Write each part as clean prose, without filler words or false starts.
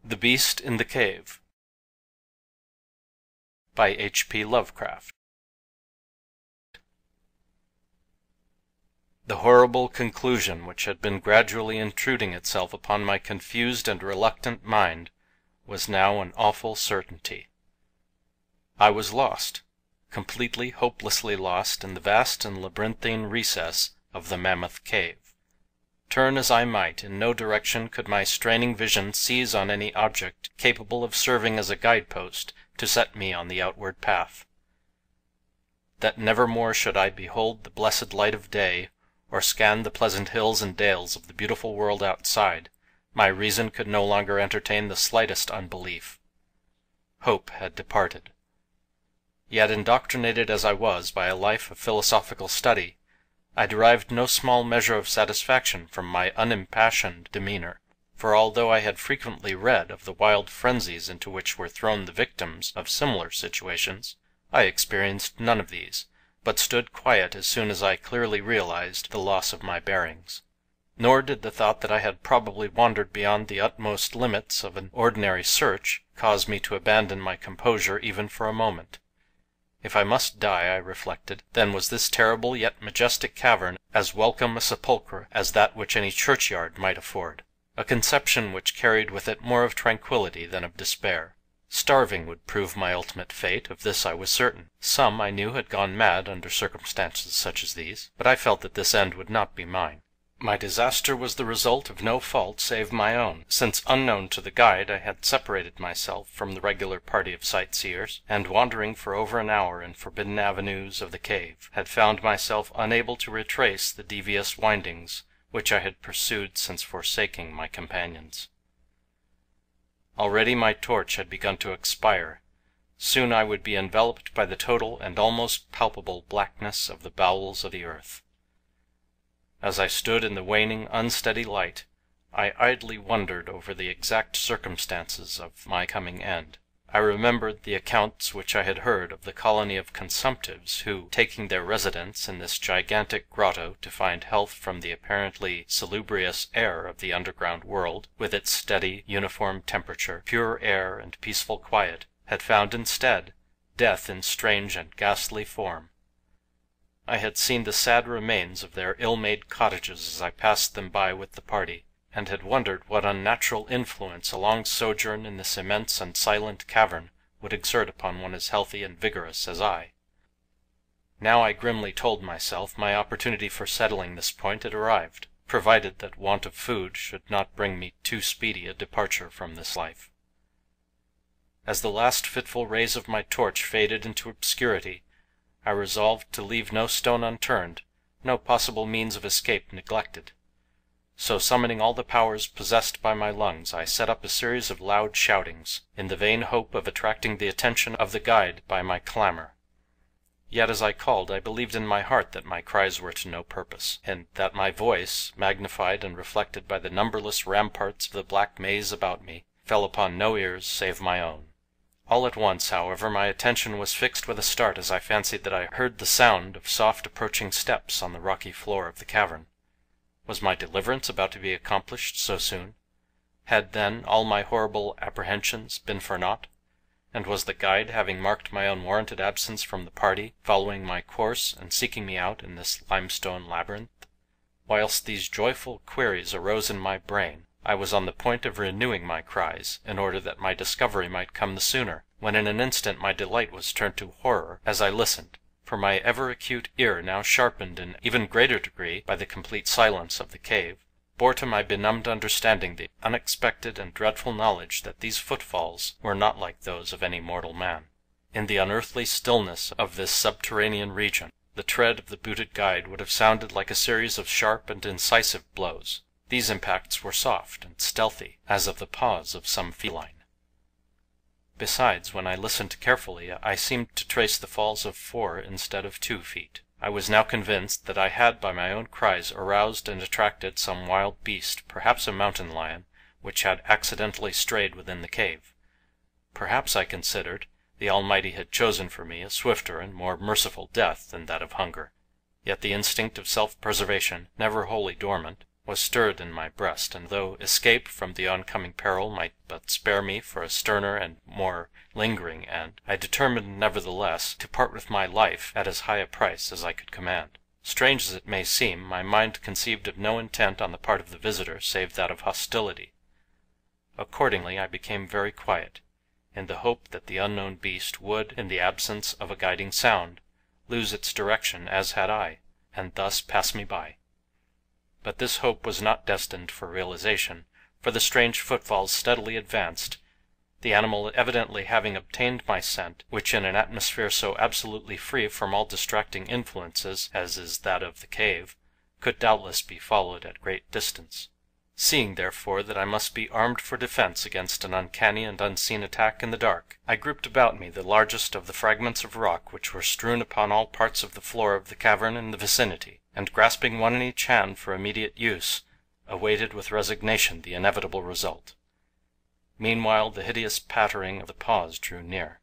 The Beast in the Cave by H.P. Lovecraft. The horrible conclusion which had been gradually intruding itself upon my confused and reluctant mind was now an awful certainty. I was lost, completely, hopelessly lost in the vast and labyrinthine recess of the Mammoth Cave. Turn as I might, in no direction could my straining vision seize on any object capable of serving as a guidepost to set me on the outward path. That never more should I behold the blessed light of day, or scan the pleasant hills and dales of the beautiful world outside, my reason could no longer entertain the slightest unbelief. Hope had departed. Yet, indoctrinated as I was by a life of philosophical study, I derived no small measure of satisfaction from my unimpassioned demeanor, for although I had frequently read of the wild frenzies into which were thrown the victims of similar situations, I experienced none of these, but stood quiet as soon as I clearly realized the loss of my bearings. Nor did the thought that I had probably wandered beyond the utmost limits of an ordinary search cause me to abandon my composure even for a moment. If I must die, I reflected, then was this terrible yet majestic cavern as welcome a sepulchre as that which any churchyard might afford, a conception which carried with it more of tranquillity than of despair. Starving would prove my ultimate fate, of this I was certain. Some, I knew, had gone mad under circumstances such as these, but I felt that this end would not be mine. My disaster was the result of no fault save my own, since unknown to the guide I had separated myself from the regular party of sightseers, and wandering for over an hour in forbidden avenues of the cave, had found myself unable to retrace the devious windings which I had pursued since forsaking my companions. Already my torch had begun to expire. Soon I would be enveloped by the total and almost palpable blackness of the bowels of the earth. As I stood in the waning, unsteady light, I idly wondered over the exact circumstances of my coming end. I remembered the accounts which I had heard of the colony of consumptives who, taking their residence in this gigantic grotto to find health from the apparently salubrious air of the underground world, with its steady, uniform temperature, pure air, and peaceful quiet, had found instead death in strange and ghastly form. I had seen the sad remains of their ill-made cottages as I passed them by with the party, and had wondered what unnatural influence a long sojourn in this immense and silent cavern would exert upon one as healthy and vigorous as I. Now I grimly told myself my opportunity for settling this point had arrived, provided that want of food should not bring me too speedy a departure from this life. As the last fitful rays of my torch faded into obscurity, I resolved to leave no stone unturned, no possible means of escape neglected. So summoning all the powers possessed by my lungs, I set up a series of loud shoutings, in the vain hope of attracting the attention of the guide by my clamor. Yet as I called, I believed in my heart that my cries were to no purpose, and that my voice, magnified and reflected by the numberless ramparts of the black maze about me, fell upon no ears save my own. All at once, however, my attention was fixed with a start as I fancied that I heard the sound of soft approaching steps on the rocky floor of the cavern. Was my deliverance about to be accomplished so soon? Had, then, all my horrible apprehensions been for naught? And was the guide, having marked my unwarranted absence from the party, following my course and seeking me out in this limestone labyrinth? Whilst these joyful queries arose in my brain, I was on the point of renewing my cries, in order that my discovery might come the sooner, when in an instant my delight was turned to horror as I listened, for my ever-acute ear, now sharpened in even greater degree by the complete silence of the cave, bore to my benumbed understanding the unexpected and dreadful knowledge that these footfalls were not like those of any mortal man. In the unearthly stillness of this subterranean region, the tread of the booted guide would have sounded like a series of sharp and incisive blows. These impacts were soft and stealthy, as of the paws of some feline. Besides, when I listened carefully, I seemed to trace the falls of 4 instead of 2 feet. I was now convinced that I had by my own cries aroused and attracted some wild beast, perhaps a mountain lion, which had accidentally strayed within the cave. Perhaps, I considered, the Almighty had chosen for me a swifter and more merciful death than that of hunger. Yet the instinct of self-preservation, never wholly dormant, was stirred in my breast, and though escape from the oncoming peril might but spare me for a sterner and more lingering end, I determined nevertheless to part with my life at as high a price as I could command. Strange as it may seem, my mind conceived of no intent on the part of the visitor save that of hostility. Accordingly I became very quiet, in the hope that the unknown beast would, in the absence of a guiding sound, lose its direction as had I, and thus pass me by. But this hope was not destined for realization, for the strange footfalls steadily advanced, the animal evidently having obtained my scent, which in an atmosphere so absolutely free from all distracting influences as is that of the cave, could doubtless be followed at great distance. Seeing, therefore, that I must be armed for defense against an uncanny and unseen attack in the dark, I grouped about me the largest of the fragments of rock which were strewn upon all parts of the floor of the cavern in the vicinity, and grasping one in each hand for immediate use, awaited with resignation the inevitable result. Meanwhile the hideous pattering of the paws drew near.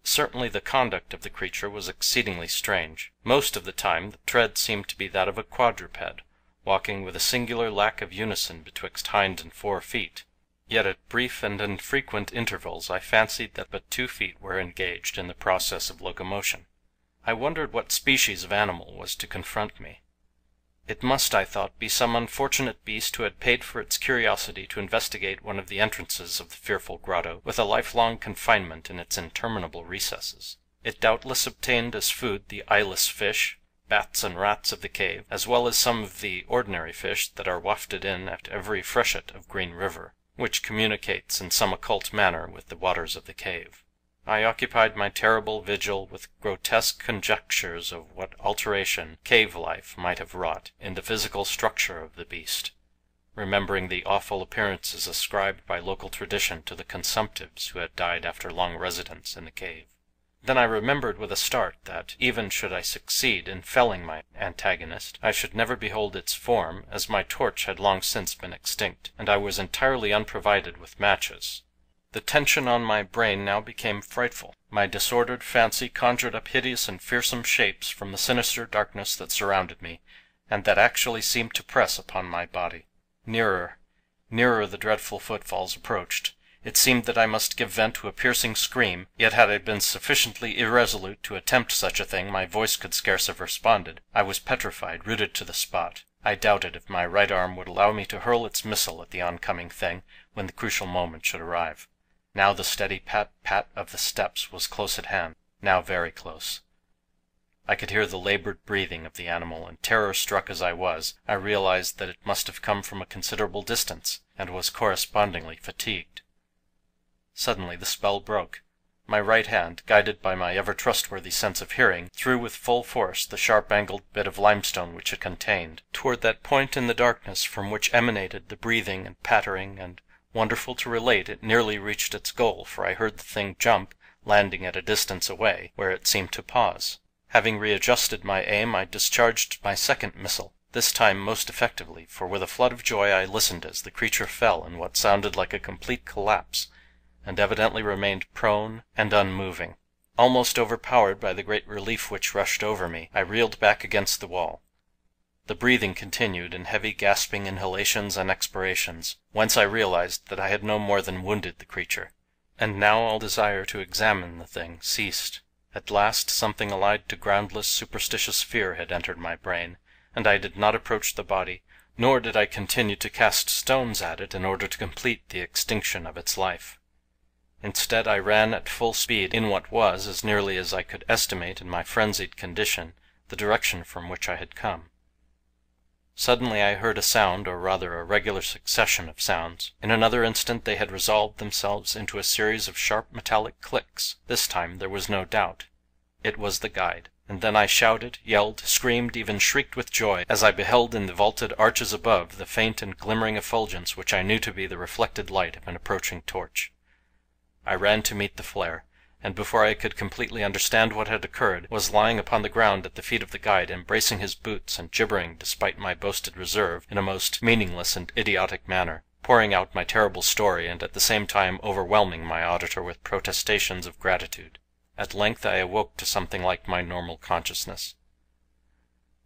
Certainly the conduct of the creature was exceedingly strange. Most of the time the tread seemed to be that of a quadruped, walking with a singular lack of unison betwixt hind and fore feet. Yet at brief and infrequent intervals I fancied that but 2 feet were engaged in the process of locomotion. I wondered what species of animal was to confront me. It must, I thought, be some unfortunate beast who had paid for its curiosity to investigate one of the entrances of the fearful grotto, with a lifelong confinement in its interminable recesses. It doubtless obtained as food the eyeless fish, bats and rats of the cave, as well as some of the ordinary fish that are wafted in at every freshet of Green River, which communicates in some occult manner with the waters of the cave. I occupied my terrible vigil with grotesque conjectures of what alteration cave life might have wrought in the physical structure of the beast, remembering the awful appearances ascribed by local tradition to the consumptives who had died after long residence in the cave. Then I remembered with a start that, even should I succeed in felling my antagonist, I should never behold its form, as my torch had long since been extinct, and I was entirely unprovided with matches. The tension on my brain now became frightful. My disordered fancy conjured up hideous and fearsome shapes from the sinister darkness that surrounded me, and that actually seemed to press upon my body. Nearer, nearer the dreadful footfalls approached. It seemed that I must give vent to a piercing scream, yet had I been sufficiently irresolute to attempt such a thing my voice could scarce have responded. I was petrified, rooted to the spot. I doubted if my right arm would allow me to hurl its missile at the oncoming thing when the crucial moment should arrive. Now the steady pat-pat of the steps was close at hand, now very close. I could hear the labored breathing of the animal, and terror-struck as I was, I realized that it must have come from a considerable distance, and was correspondingly fatigued. Suddenly the spell broke. My right hand, guided by my ever-trustworthy sense of hearing, threw with full force the sharp-angled bit of limestone which it contained, toward that point in the darkness from which emanated the breathing and pattering, and wonderful to relate, it nearly reached its goal, for I heard the thing jump, landing at a distance away, where it seemed to pause. Having readjusted my aim, I discharged my second missile, this time most effectively, for with a flood of joy I listened as the creature fell in what sounded like a complete collapse, and evidently remained prone and unmoving. Almost overpowered by the great relief which rushed over me, I reeled back against the wall. The breathing continued in heavy gasping inhalations and expirations, whence I realized that I had no more than wounded the creature. And now all desire to examine the thing ceased. At last something allied to groundless, superstitious fear had entered my brain, and I did not approach the body, nor did I continue to cast stones at it in order to complete the extinction of its life. Instead, I ran at full speed in what was, as nearly as I could estimate in my frenzied condition, the direction from which I had come. Suddenly I heard a sound, or rather a regular succession of sounds. In another instant they had resolved themselves into a series of sharp metallic clicks. This time there was no doubt. It was the guide. And then I shouted, yelled, screamed, even shrieked with joy as I beheld in the vaulted arches above the faint and glimmering effulgence which I knew to be the reflected light of an approaching torch. I ran to meet the flare, and before I could completely understand what had occurred, was lying upon the ground at the feet of the guide, embracing his boots and gibbering despite my boasted reserve in a most meaningless and idiotic manner, pouring out my terrible story and at the same time overwhelming my auditor with protestations of gratitude. At length I awoke to something like my normal consciousness.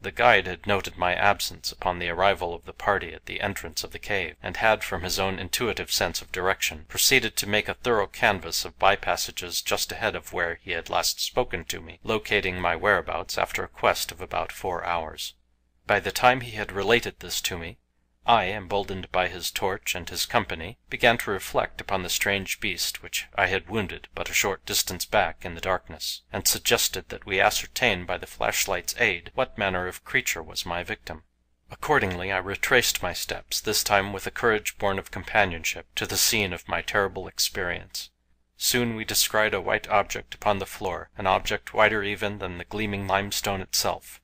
The guide had noted my absence upon the arrival of the party at the entrance of the cave, and had, from his own intuitive sense of direction, proceeded to make a thorough canvass of by passages just ahead of where he had last spoken to me, locating my whereabouts after a quest of about 4 hours. By the time he had related this to me, I, emboldened by his torch and his company, began to reflect upon the strange beast which I had wounded but a short distance back in the darkness, and suggested that we ascertain by the flashlight's aid what manner of creature was my victim. Accordingly I retraced my steps, this time with a courage born of companionship, to the scene of my terrible experience. Soon we descried a white object upon the floor, an object whiter even than the gleaming limestone itself.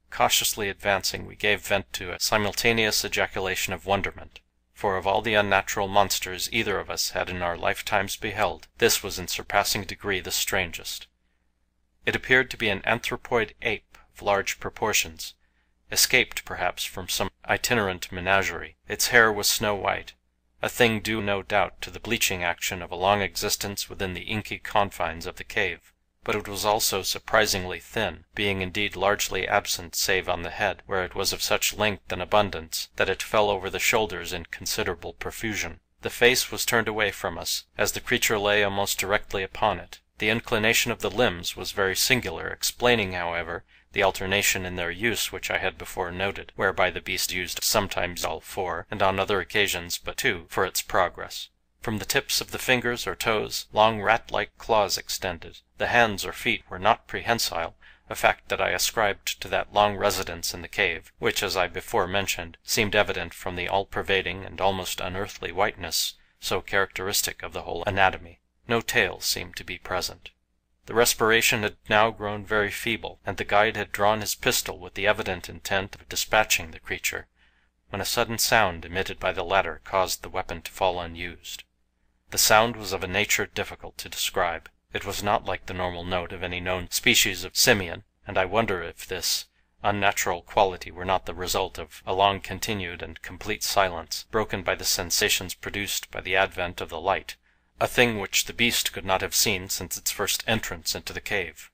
Cautiously advancing, we gave vent to a simultaneous ejaculation of wonderment, for of all the unnatural monsters either of us had in our lifetimes beheld, this was in surpassing degree the strangest. It appeared to be an anthropoid ape of large proportions, escaped perhaps from some itinerant menagerie. Its hair was snow white, a thing due no doubt to the bleaching action of a long existence within the inky confines of the cave. But it was also surprisingly thin, being indeed largely absent save on the head, where it was of such length and abundance that it fell over the shoulders in considerable profusion. The face was turned away from us, as the creature lay almost directly upon it. The inclination of the limbs was very singular, explaining, however, the alternation in their use which I had before noted, whereby the beast used sometimes all 4, and on other occasions but 2, for its progress. From the tips of the fingers or toes, long rat-like claws extended. The hands or feet were not prehensile, a fact that I ascribed to that long residence in the cave, which, as I before mentioned, seemed evident from the all-pervading and almost unearthly whiteness so characteristic of the whole anatomy. No tail seemed to be present. The respiration had now grown very feeble, and the guide had drawn his pistol with the evident intent of dispatching the creature, when a sudden sound emitted by the latter caused the weapon to fall unused. The sound was of a nature difficult to describe. It was not like the normal note of any known species of simian, and I wonder if this unnatural quality were not the result of a long continued and complete silence, broken by the sensations produced by the advent of the light, a thing which the beast could not have seen since its first entrance into the cave.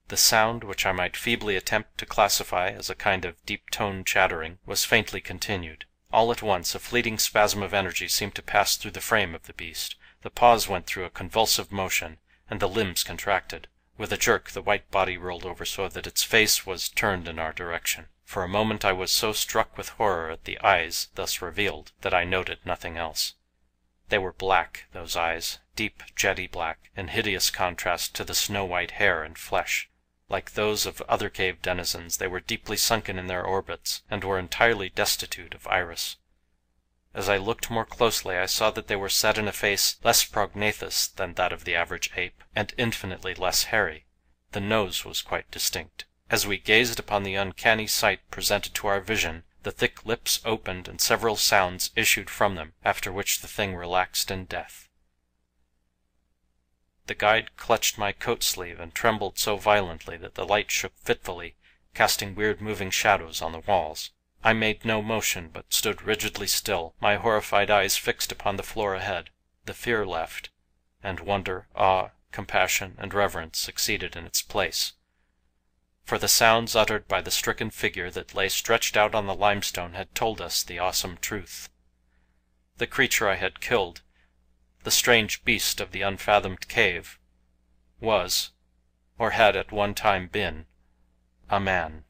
The sound, which I might feebly attempt to classify as a kind of deep-toned chattering, was faintly continued. All at once a fleeting spasm of energy seemed to pass through the frame of the beast. The paws went through a convulsive motion, and the limbs contracted. With a jerk the white body rolled over so that its face was turned in our direction. For a moment I was so struck with horror at the eyes thus revealed that I noted nothing else. They were black, those eyes, deep jetty black, in hideous contrast to the snow-white hair and flesh. Like those of other cave denizens, they were deeply sunken in their orbits, and were entirely destitute of iris. As I looked more closely I saw that they were set in a face less prognathous than that of the average ape, and infinitely less hairy. The nose was quite distinct. As we gazed upon the uncanny sight presented to our vision, the thick lips opened and several sounds issued from them, after which the thing relaxed in death. The guide clutched my coat sleeve and trembled so violently that the light shook fitfully, casting weird moving shadows on the walls. I made no motion, but stood rigidly still, my horrified eyes fixed upon the floor ahead. The fear left, and wonder, awe, compassion, and reverence succeeded in its place. For the sounds uttered by the stricken figure that lay stretched out on the limestone had told us the awesome truth. The creature I had killed, the strange beast of the unfathomed cave, was, or had at one time been, a man.